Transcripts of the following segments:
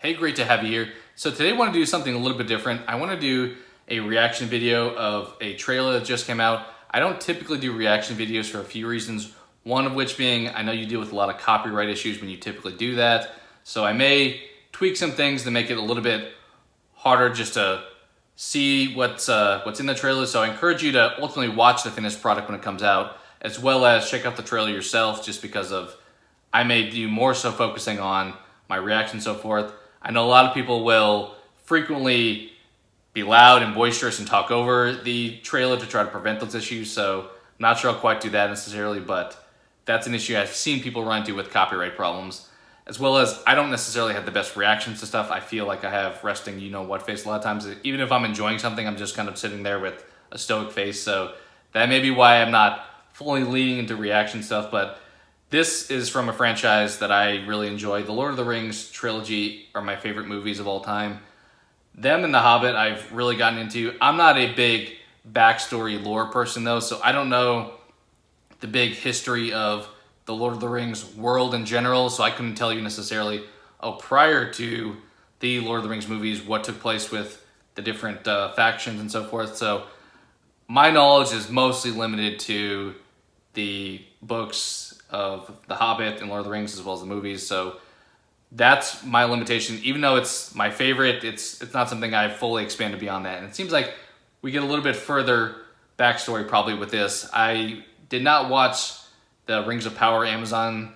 Hey, great to have you here. So today I want to do something a little bit different. I want to do a reaction video of a trailer that just came out. I don't typically do reaction videos for a few reasons. One of which being, I know you deal with a lot of copyright issues when you typically do that. So I may tweak some things to make it a little bit harder just to see what's in the trailer. So I encourage you to ultimately watch the finished product when it comes out, as well as check out the trailer yourself, just because of I may do more so focusing on my reaction and so forth. I know a lot of people will frequently be loud and boisterous and talk over the trailer to try to prevent those issues, so I'm not sure I'll quite do that necessarily, but that's an issue I've seen people run into with copyright problems. As well as I don't necessarily have the best reactions to stuff. I feel like I have resting you-know-what face a lot of times. Even if I'm enjoying something, I'm just kind of sitting there with a stoic face, so that may be why I'm not fully leaning into reaction stuff, but this is from a franchise that I really enjoy. The Lord of the Rings trilogy are my favorite movies of all time. Them and The Hobbit I've really gotten into. I'm not a big backstory lore person though, so I don't know the big history of the Lord of the Rings world in general, so I couldn't tell you necessarily, prior to the Lord of the Rings movies, what took place with the different factions and so forth. So my knowledge is mostly limited to the books of The Hobbit and Lord of the Rings, as well as the movies. So that's my limitation. Even though it's my favorite, it's not something I've fully expanded beyond that. And it seems like we get a little bit further backstory probably with this. I did not watch the Rings of Power Amazon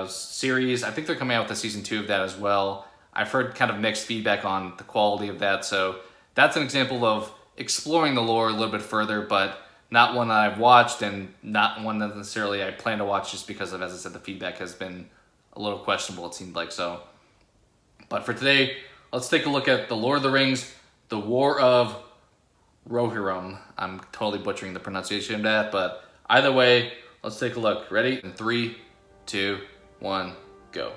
series. I think they're coming out with a season 2 of that as well. I've heard kind of mixed feedback on the quality of that. So that's an example of exploring the lore a little bit further, but not one that I've watched, and not one that necessarily I plan to watch, just because of, as I said, the feedback has been a little questionable, it seemed like. So, but for today, let's take a look at The Lord of the Rings, The War of Rohirrim. I'm totally butchering the pronunciation of that, but either way, let's take a look. Ready? In 3, 2, 1, go.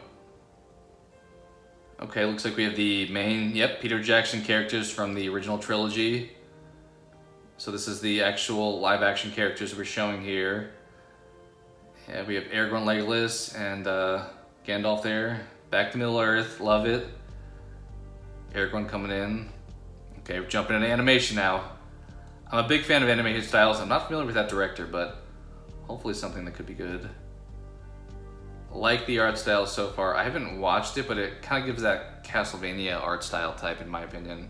Okay, looks like we have the main, Peter Jackson characters from the original trilogy. So this is the actual live action characters we're showing here. Yeah, we have Aragorn, Legolas, and Gandalf there. Back to Middle Earth, love it. Aragorn coming in. Okay, we're jumping into animation now. I'm a big fan of animated styles. I'm not familiar with that director, but hopefully something that could be good. Like the art style so far. I haven't watched it, but it kind of gives that Castlevania art style type, in my opinion.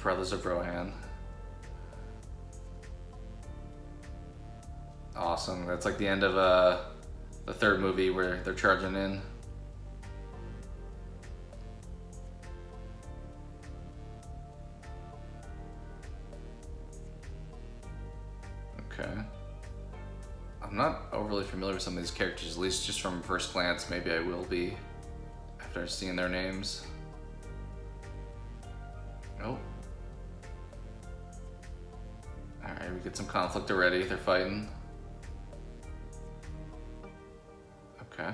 Brothers of Rohan. Awesome. That's like the end of the third movie where they're charging in. Okay. I'm not overly familiar with some of these characters, at least just from first glance. Maybe I will be after seeing their names. Oh. Alright, we get some conflict already. They're fighting. Okay.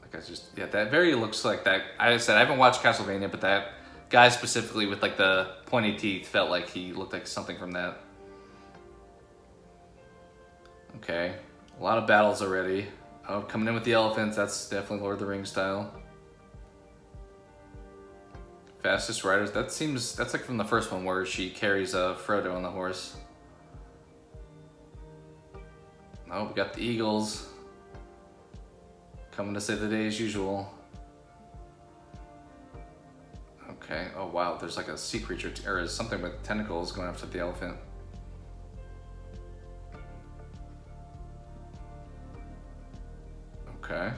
Like that very looks like that. I said I haven't watched Castlevania, but that guy specifically with like the pointy teeth felt like he looked like something from that. Okay, a lot of battles already. Oh, coming in with the elephants. That's definitely Lord of the Rings style. Fastest riders. That's like from the first one where she carries Frodo on the horse. Oh, we got the eagles coming to save the day as usual. Okay. Oh wow, there's like a sea creature or something with tentacles going after the elephant. Okay.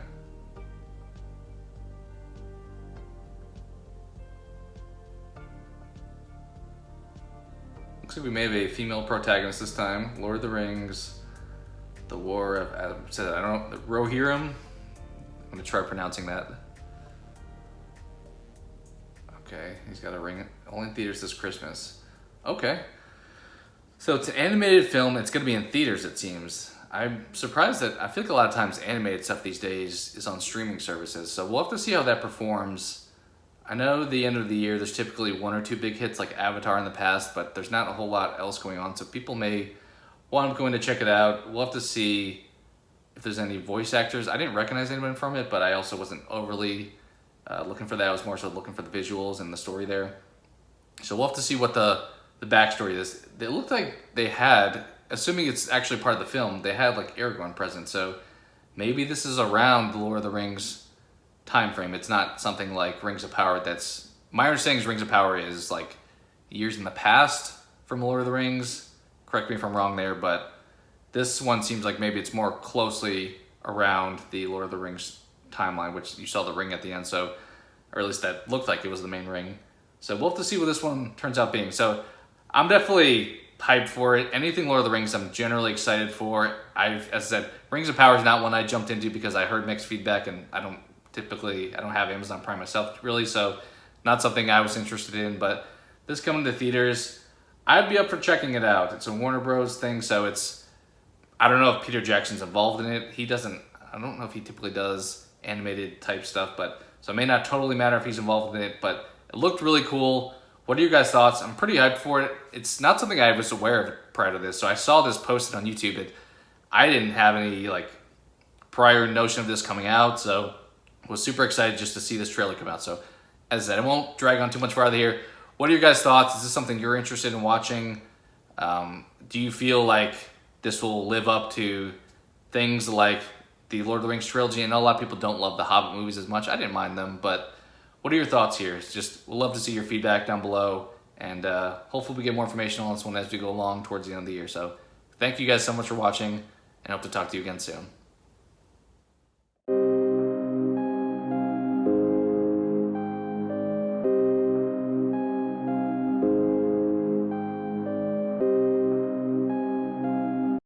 Looks like we may have a female protagonist this time. Lord of the Rings, The War of, I don't know, Rohirrim? I'm gonna try pronouncing that. Okay, he's got a ring. Only in theaters this Christmas. Okay. So it's an animated film. It's gonna be in theaters, it seems. I'm surprised that, I feel like a lot of times animated stuff these days is on streaming services. So we'll have to see how that performs. I know the end of the year, there's typically 1 or 2 big hits like Avatar in the past, but there's not a whole lot else going on. So people may want to go in to check it out. We'll have to see if there's any voice actors. I didn't recognize anyone from it, but I also wasn't overly looking for that. I was more so looking for the visuals and the story there. So we'll have to see what the backstory is. It looked like they had, assuming it's actually part of the film, they had like Aragorn present. So maybe this is around the Lord of the Rings time frame. It's not something like Rings of Power. That's my understanding is Rings of Power is like years in the past from Lord of the Rings. Correct me if I'm wrong there, but this one seems like maybe it's more closely around the Lord of the Rings timeline, which you saw the ring at the end, so, or at least that looked like it was the main ring. So we'll have to see what this one turns out being. So I'm definitely hyped for it. Anything Lord of the Rings, I'm generally excited for. As I said, Rings of Power is not one I jumped into because I heard mixed feedback, and I don't have Amazon Prime myself really, so not something I was interested in. But this coming to theaters, I'd be up for checking it out. It's a Warner Bros. Thing, so I don't know if Peter Jackson's involved in it. I don't know if he typically does animated type stuff, but so it may not totally matter if he's involved in it, but it looked really cool. What are your guys' thoughts? I'm pretty hyped for it. It's not something I was aware of prior to this, so I saw this posted on YouTube. I didn't have any like prior notion of this coming out, so I was super excited just to see this trailer come out. So as I said, I won't drag on too much farther here. What are your guys' thoughts? Is this something you're interested in watching? Do you feel like this will live up to things like the Lord of the Rings trilogy? I know a lot of people don't love the Hobbit movies as much. I didn't mind them, but what are your thoughts here? It's just, we'd love to see your feedback down below, and hopefully we get more information on this one as we go along towards the end of the year. So thank you guys so much for watching, and hope to talk to you again soon.